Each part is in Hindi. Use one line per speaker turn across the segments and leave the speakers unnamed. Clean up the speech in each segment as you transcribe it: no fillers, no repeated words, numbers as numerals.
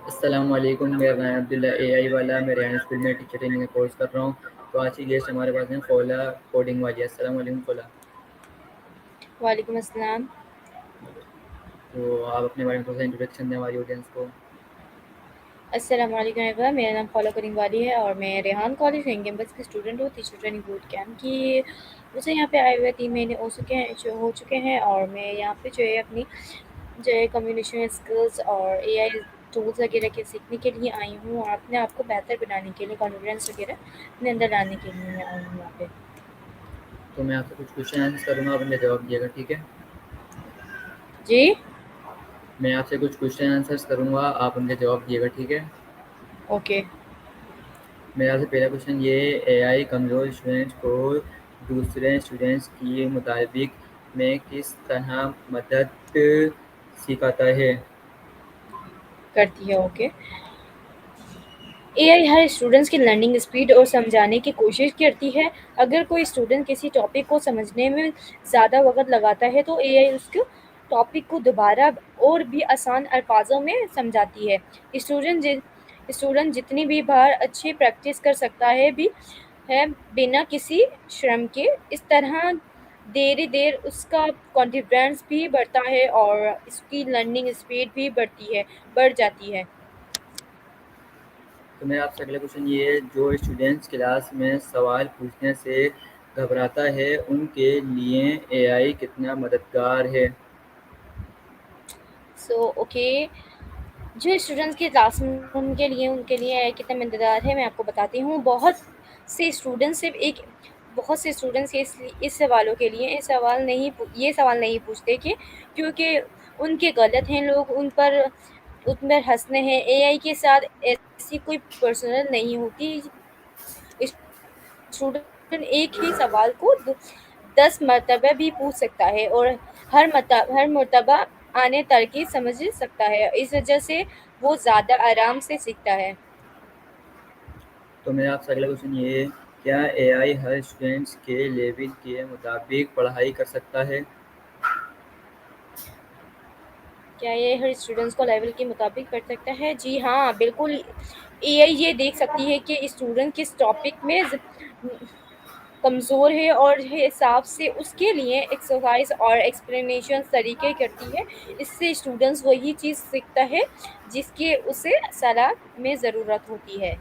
अस्सलामुअलैकुम, मेरा नाम अब्दुल्ला एआई वाला। मैं रेहान स्कूल में टीचर ट्रेनिंग का कोर्स कर रहा हूँ। तो आज की गेस्ट हमारे पास हैं फ़ोला कोडिंग वाली। अस्सलामुअलैकुम फ़ोला।
वालेकुम अस्सलाम।
तो आप अपने बारे में थोड़ा सा इंट्रोडक्शन दें हमारी ऑडियंस को।
अस्सलाम वालेकुम एवरीवन। मेरा नाम फॉलो करिंग वाली है और मैं रेहान कॉलेज इंडियन कैंपस की स्टूडेंट हूँ टीचर ट्रेनिंग बूट कैंप की। मुझे यहाँ पे आए हुए 3 महीने हो चुके हैं और मैं यहाँ पे जो है अपनी जो है कम्युनिकेशन स्किल्स और एआई टूल्स वगैरह के सीखने के लिए आई हूँ और अपने आप को बेहतर बनाने के लिए कॉन्फिडेंस वगैरह अपने अंदर लाने के लिए मैं आई हूँ यहाँ पे।
तो मैं आपसे कुछ क्वेश्चन आंसर करूँगा, आप उनके जवाब दिएगा, ठीक है?
जी।
मैं आपसे कुछ क्वेश्चन आंसर्स करूँगा, आप उनके जवाब दिएगा, ठीक है?
ओके।
मेरा आपसे पहला क्वेश्चन ये एआई कमज़ोर स्टूडेंट्स को दूसरे स्टूडेंट्स की मुताबिक में किस तरह मदद सिखाता है?
करती है। ओके। एआई हर स्टूडेंट्स की लर्निंग स्पीड और समझाने की कोशिश करती है। अगर कोई स्टूडेंट किसी टॉपिक को समझने में ज़्यादा वक़्त लगाता है तो एआई उसको टॉपिक को दोबारा और भी आसान अल्फाजों में समझाती है। स्टूडेंट जि स्टूडेंट जितनी भी बार अच्छी प्रैक्टिस कर सकता है बिना किसी श्रम के। इस तरह देर-देर उसका कॉन्फिडेंस भी बढ़ता है और इसकी लर्निंग स्पीड भी बढ़ जाती है।
तो मेरा आपसे अगला क्वेश्चन ये है, जो स्टूडेंट्स क्लास में सवाल पूछने से घबराता है उनके लिए एआई कितना मददगार है?
ओके। जो स्टूडेंट्स के क्लासरूम के लिए उनके लिए कितना मददगार है मैं आपको बताती हूँ। से स्टूडेंट्स सिर्फ एक बहुत से स्टूडेंट्स इस सवालों के लिए ये सवाल नहीं पूछते कि क्योंकि उनके गलत हैं, लोग उन पर हंसने हैं। एआई के साथ ऐसी कोई पर्सनल नहीं होती। स्टूडेंट एक ही सवाल को 10 मरतबा भी पूछ सकता है और हर मरतबा आने तरकीब समझ सकता है। इस वजह से वो ज़्यादा आराम से सीखता है।
तो मेरा आपसे अगला क्वेश्चन ये है, क्या एआई हर स्टूडेंट्स के लेवल के मुताबिक पढ़ाई कर सकता है?
क्या ये हर स्टूडेंट्स को लेवल के मुताबिक पढ़ सकता है? जी हाँ, बिल्कुल। एआई ये देख सकती है कि स्टूडेंट किस टॉपिक में कमज़ोर है और हिसाब से उसके लिए एक्सरसाइज और एक्सप्लेनेशन तरीके करती है। इससे स्टूडेंट्स वही चीज़ सीखता है जिसकी उसे असल में ज़रूरत होती है।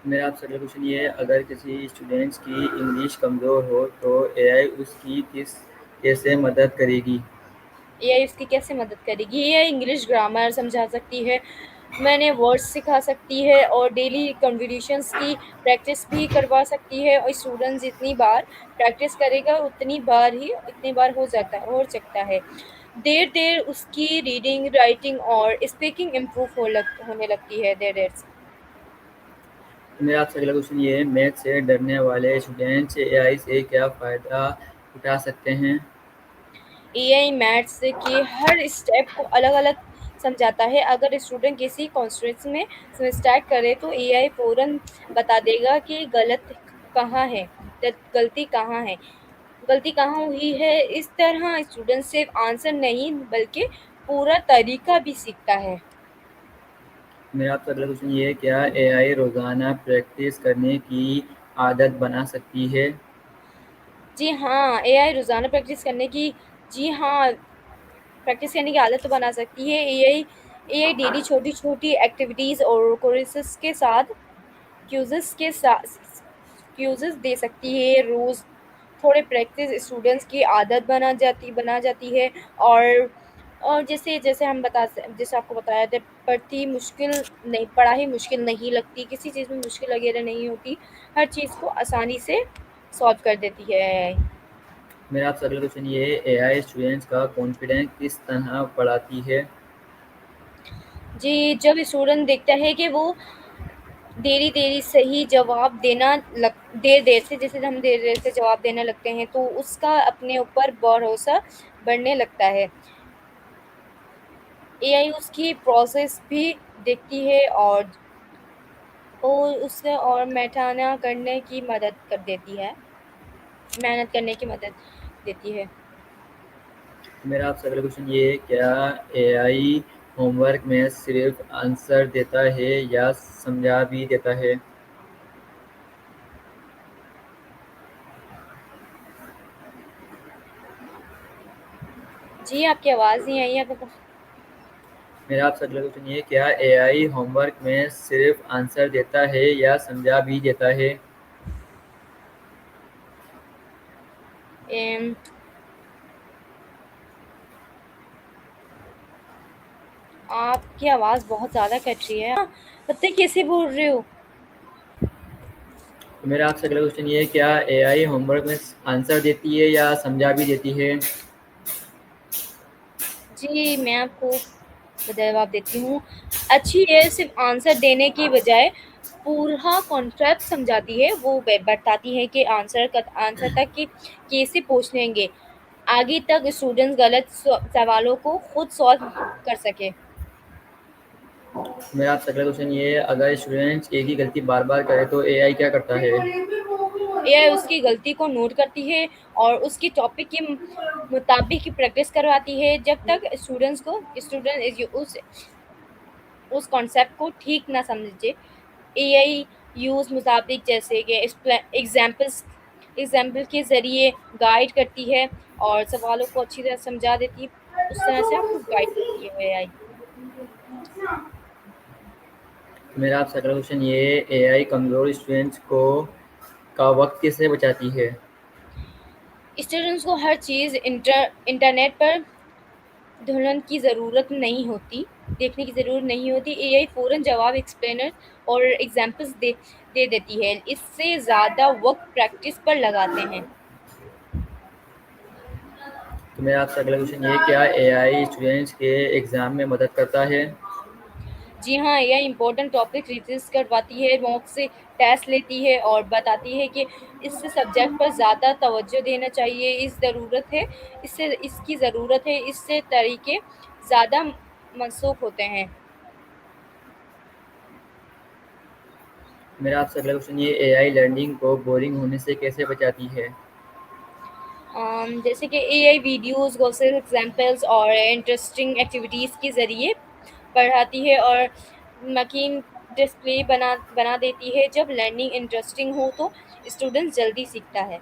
मेरा आपसे अगला क्वेश्चन ये है, अगर किसी स्टूडेंट्स की इंग्लिश कमज़ोर हो तो एआई उसकी कैसे मदद करेगी?
एआई उसकी कैसे मदद करेगी? एआई इंग्लिश ग्रामर समझा सकती है, मैंने वर्ड्स सिखा सकती है और डेली कन्वर्सेशंस की प्रैक्टिस भी करवा सकती है और स्टूडेंट जितनी बार प्रैक्टिस करेगा इतनी बार हो सकता है। देर-देर उसकी रीडिंग, राइटिंग और स्पीकिंग इम्प्रूव होने लगती है देर-देर से।
तो मेरा आपसे अगला क्वेश्चन ये है, मैथ से डरने वाले स्टूडेंट्स एआई से क्या फ़ायदा उठा सकते हैं?
एआई मैथ्स के हर स्टेप को अलग-अलग समझाता है। अगर स्टूडेंट किसी कॉन्स्टेंट में मिस्टेक करे तो एआई फ़ौरन बता देगा कि कहाँ है गलती कहाँ है गलती कहाँ हुई है। इस तरह स्टूडेंट सिर्फ आंसर नहीं बल्कि पूरा तरीका भी सीखता है।
मेरा आपसे अगला क्वेश्चन ये है, क्या एआई रोज़ाना प्रैक्टिस करने की आदत बना सकती है?
जी हाँ, एआई रोज़ाना जी हाँ, प्रैक्टिस करने की आदत तो बना सकती है। एआई डेली छोटी-छोटी एक्टिविटीज़ और कोर्सेज़ के साथ क्यूज़ेज़ के सा क्यूज़ेज़ दे सकती है। रोज़ थोड़े प्रैक्टिस स्टूडेंट्स की आदत बना जाती है और जैसे आपको बताया था, पढ़ाई मुश्किल नहीं लगती, किसी चीज़ में मुश्किल वगैरह नहीं होती। हर चीज़ को आसानी से सॉल्व कर देती है एआई।
मेरा आपसे अगला क्वेश्चन ये है, एआई स्टूडेंट्स का कॉन्फिडेंस किस तरह बढ़ाती है?
जी, जब स्टूडेंट देखता है कि वो देरी-देरी सही जवाब देर-देर से जैसे हम देर-देर से जवाब देने लगते हैं, तो उसका अपने ऊपर भरोसा बढ़ने लगता है। एआई उसकी प्रोसेस भी देखती है और उसे और मेहनत करने की मदद देती है।
मेरा आपसे अगला क्वेश्चन ये है, क्या एआई होमवर्क में सिर्फ आंसर देता है या समझा भी देता है?
जी, आपकी आवाज़ नहीं आई है। आप
मेरा आपसे अगला क्वेश्चन ये है, क्या एआई होमवर्क में सिर्फ आंसर देता है या समझा भी देता है?
एम, आपकी आवाज़ बहुत ज़्यादा कट रही है। पता है कैसे बोल रहे हो?
तो मेरा आपसे अगला क्वेश्चन ये है, क्या एआई होमवर्क में आंसर देती है या समझा भी देती है?
जी, मैं आपको जवाब देती हूँ। अच्छी है सिर्फ़ आंसर देने की बजाय पूरा कॉन्सेप्ट समझाती है। वो बताती है कि आंसर तक कि कैसे पहुँचेंगे। आगे तक स्टूडेंट्स गलत सवालों को खुद सॉल्व कर सके।
मेरा आपसे अगला क्वेश्चन ये है, अगर स्टूडेंट एक ही गलती बार बार करे तो एआई क्या करता है?
एआई उसकी गलती को नोट करती है और उसकी टॉपिक के मुताबिक ही प्रैक्टिस करवाती है। जब तक स्टूडेंट उस कॉन्सेप्ट को ठीक ना समझे, एआई यूज़ मुताबिक जैसे कि एग्जाम्पल के ज़रिए गाइड करती है और सवालों को अच्छी तरह समझा देती है। उस तरह से आपको गाइड करती है एआई।
मेरा आपसे अगला क्वेश्चन ये है, एआई कमज़ोर स्टूडेंट्स को का वक्त कैसे बचाती है?
स्टूडेंट्स को हर चीज़ इंटरनेट पर ढूँढने की ज़रूरत नहीं होती, देखने की ज़रूरत नहीं होती। एआई फ़ौरन जवाब, एक्सप्लेनर और एग्ज़ाम्पल्स दे देती है। इससे ज़्यादा वक़्त प्रैक्टिस पर लगाते हैं।
तो मेरा आपसे अगला क्वेश्चन ये है, क्या एआई स्टूडेंट्स के एग्ज़ाम में मदद करता है?
जी हाँ, एआई इम्पोर्टेंट टॉपिक रिवाइज़ करवाती है, मॉक से टेस्ट लेती है और बताती है कि इस सब्जेक्ट पर ज़्यादा तवज्जो देना चाहिए, इसकी ज़रूरत है, इससे तरीके ज़्यादा मनसूख होते हैं।
मेरा आपसे अगला क्वेश्चन ये, एआई लर्निंग को बोरिंग होने से कैसे बचाती है?
जैसे कि एआई वीडियोस, ग्लोसरी एग्जांपल्स और इंटरेस्टिंग एक्टिविटीज़ के ज़रिए पढ़ाती है और मकीन डिस्प्ले बना देती है। जब लर्निंग इंटरेस्टिंग हो तो स्टूडेंट जल्दी सीखता है।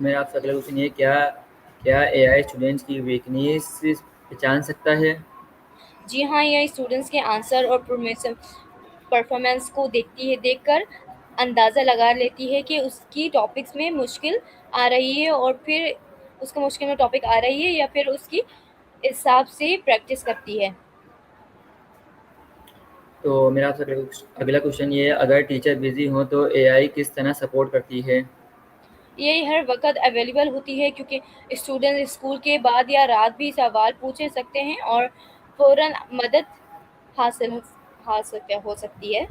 मेरा आपसे अगला क्वेश्चन ये, क्या क्या एआई स्टूडेंट्स की वीकनेस पहचान सकता है?
जी हाँ, एआई स्टूडेंट्स के आंसर और परफॉर्मेंस को देखकर अंदाज़ा लगा लेती है कि उसकी टॉपिक्स में मुश्किल आ रही है और फिर उसको मुश्किल में टॉपिक आ रही है या फिर उसकी हिसाब से प्रैक्टिस करती है।
तो मेरा आपसे अगला क्वेश्चन ये है, अगर टीचर बिजी हो तो एआई किस तरह सपोर्ट करती है?
ये हर वक़्त अवेलेबल होती है क्योंकि स्टूडेंट स्कूल के बाद या रात भी सवाल पूछ सकते हैं और फ़ौरन मदद हासिल हासिल हो सकती है।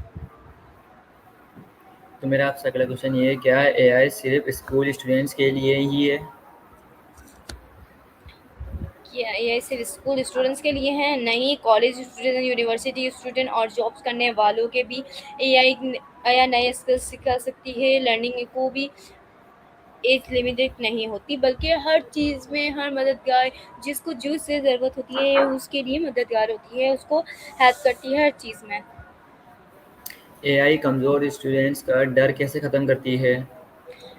तो मेरा आपसे अगला क्वेश्चन ये है, क्या एआई सिर्फ स्कूल स्टूडेंट्स के लिए ही है?
कि ये सिर्फ स्कूल स्टूडेंट्स के लिए हैं, नहीं कॉलेज स्टूडेंट, यूनिवर्सिटी स्टूडेंट और जॉब्स करने वालों के भी एआई या नए स्किल्स सिखा सकती है। लर्निंग को भी एज लिमिटेड नहीं होती बल्कि हर चीज़ में हर मददगार जिसको जो से ज़रूरत होती है उसके लिए मददगार होती है, उसको हेल्प करती है हर चीज़ में।
एआई कमज़ोर स्टूडेंट्स का डर कैसे ख़त्म करती है?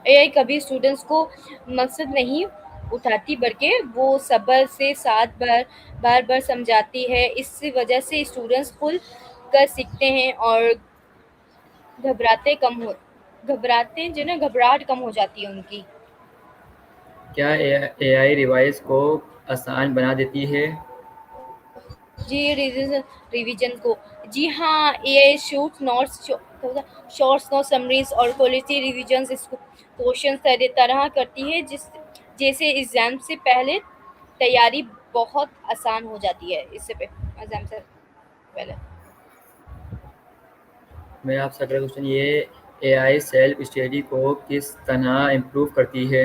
एआई कभी स्टूडेंट्स को मकसद नहीं उठाती बल्कि वो सब्र से साथ बार समझाती है। इस वजह से स्टूडेंट्स खुल कर सीखते हैं और घबराते कम हो घबराते जो ना घबराहट कम हो जाती है उनकी।
क्या एआई रिवाइज को आसान बना देती है?
जी, रिवीजन को जी हाँ, एआई शॉर्ट्स नोट्स समरीज और क्वालिटी रिवीजन इसको क्वेश्चन तरह करती है जैसे एग्जाम से पहले तैयारी बहुत आसान हो जाती है एग्जाम से पहले।
मेरा आपसे अगला क्वेश्चन ये, एआई सेल्फ स्टडी को किस तरह इम्प्रूव करती है?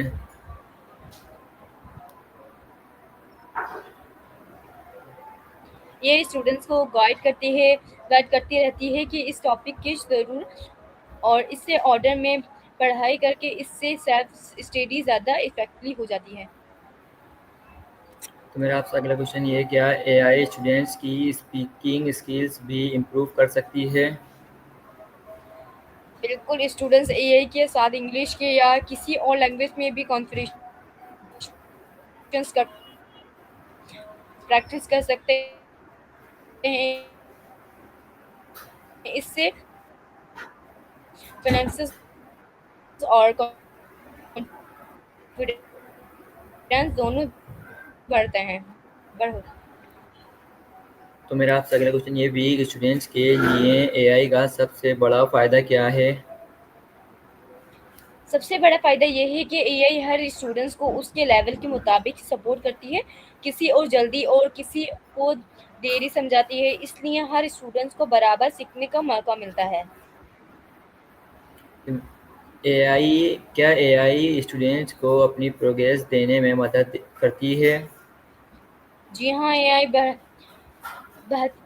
ये स्टूडेंट्स को गाइड करती रहती है कि इस टॉपिक की ज़रूर और इससे ऑर्डर में पढ़ाई करके इससे सेल्फ स्टडी ज़्यादा इफेक्टिवली हो जाती है।
तो मेरा आपसे अगला क्वेश्चन ये है, क्या एआई स्टूडेंट्स की स्पीकिंग स्किल्स भी इम्प्रूव कर सकती है?
बिल्कुल, स्टूडेंट्स एआई के साथ इंग्लिश के या किसी और लैंग्वेज में भी कॉन्वर्सेशंस कर प्रैक्टिस कर सकते हैं। इससे कॉन्फिडेंस और कॉन्फिडेंस दोनों बढ़ते हैं। बढ़
तो मेरा आपसे अगला क्वेश्चन ये वीक स्टूडेंट्स के लिए एआई का सबसे बड़ा फ़ायदा क्या है?
सबसे बड़ा फ़ायदा ये है कि एआई हर स्टूडेंट्स को उसके लेवल के मुताबिक सपोर्ट करती है। किसी और जल्दी और किसी को देरी समझाती है, इसलिए हर स्टूडेंट्स को बराबर सीखने का मौका मिलता है।
एआई क्या एआई स्टूडेंट्स को अपनी प्रोग्रेस देने में मदद करती है?
जी हाँ, एआई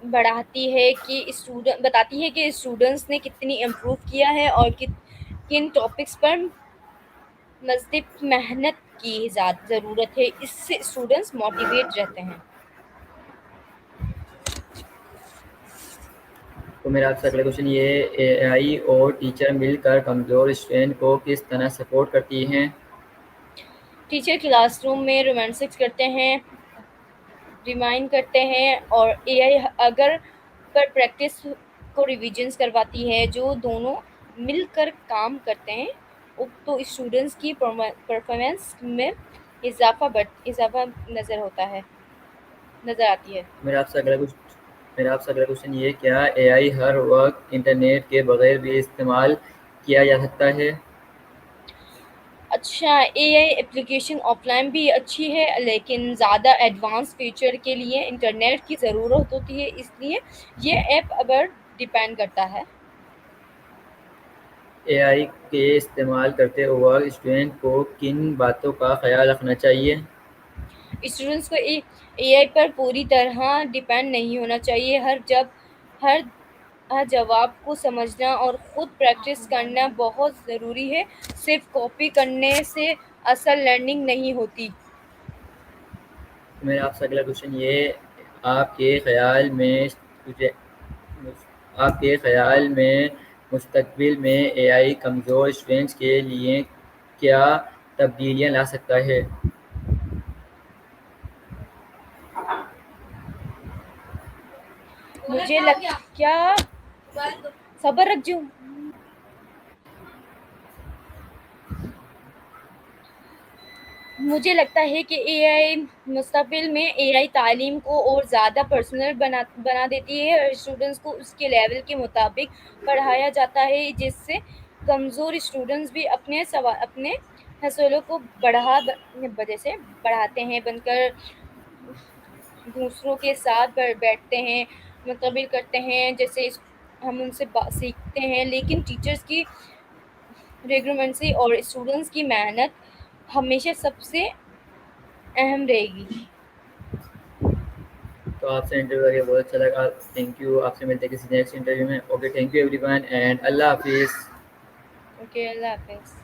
बढ़ाती है कि स्टूडेंट बताती है कि स्टूडेंट्स ने कितनी इम्प्रूव किया है और किन टॉपिक्स पर मज़ीद मेहनत की ज़रूरत है। इससे स्टूडेंट्स मोटिवेट रहते हैं।
तो मेरा आपसे अगला क्वेश्चन ये है, एआई और टीचर मिलकर कमज़ोर स्टूडेंट को किस तरह सपोर्ट करती हैं?
टीचर क्लासरूम में रोमांसिक्स करते हैं, रिमाइंड करते हैं और एआई अगर पर प्रैक्टिस को रिविजन्स करवाती है, जो दोनों मिलकर काम करते हैं तो स्टूडेंट्स की परफॉर्मेंस में इजाफा नज़र आती है।
मेरा आपसे अगला क्वेश्चन ये है, क्या एआई हर वक्त इंटरनेट के बगैर भी इस्तेमाल किया जा सकता है?
अच्छा, एआई एप्लीकेशन ऑफलाइन भी अच्छी है, लेकिन ज़्यादा एडवांस फीचर के लिए इंटरनेट की ज़रूरत होती है, इसलिए ये ऐप पर डिपेंड करता है।
एआई के इस्तेमाल करते वक्त स्टूडेंट को किन बातों का ख्याल रखना चाहिए?
स्टूडेंट्स को एआई पर पूरी तरह डिपेंड नहीं होना चाहिए। हर हर जवाब को समझना और खुद प्रैक्टिस करना बहुत ज़रूरी है। सिर्फ कॉपी करने से असल लर्निंग नहीं होती।
तो मेरा आपसे अगला क्वेश्चन ये है, आपके ख्याल में स्टूडे- आपके ख्याल में मुस्तकबिल में एआई कमज़ोर स्टूडेंट्स के लिए क्या तब्दीलियाँ ला सकता है?
मुझे लग क्या सबर रख जूं मुझे लगता है कि एआई मुस्तक़बिल में एआई तालीम को और ज़्यादा पर्सनल बना देती है और स्टूडेंट्स को उसके लेवल के मुताबिक पढ़ाया जाता है, जिससे कमज़ोर स्टूडेंट्स भी अपने हसूलों को वजह से बढ़ाते हैं, बनकर दूसरों के साथ बैठते हैं, मुक़ाबिल करते हैं, जैसे हम उनसे सीखते हैं, लेकिन टीचर्स की रेगुलेंसी और स्टूडेंट्स की मेहनत हमेशा सबसे अहम रहेगी।
तो आपसे इंटरव्यू करके बहुत अच्छा लगा। Thank you. आपसे मिलते हैं किसी नेक्स्ट इंटरव्यू में। Okay, thank you everyone and अल्लाह हाफिज़।
ओके, अल्लाह हाफ़िज़।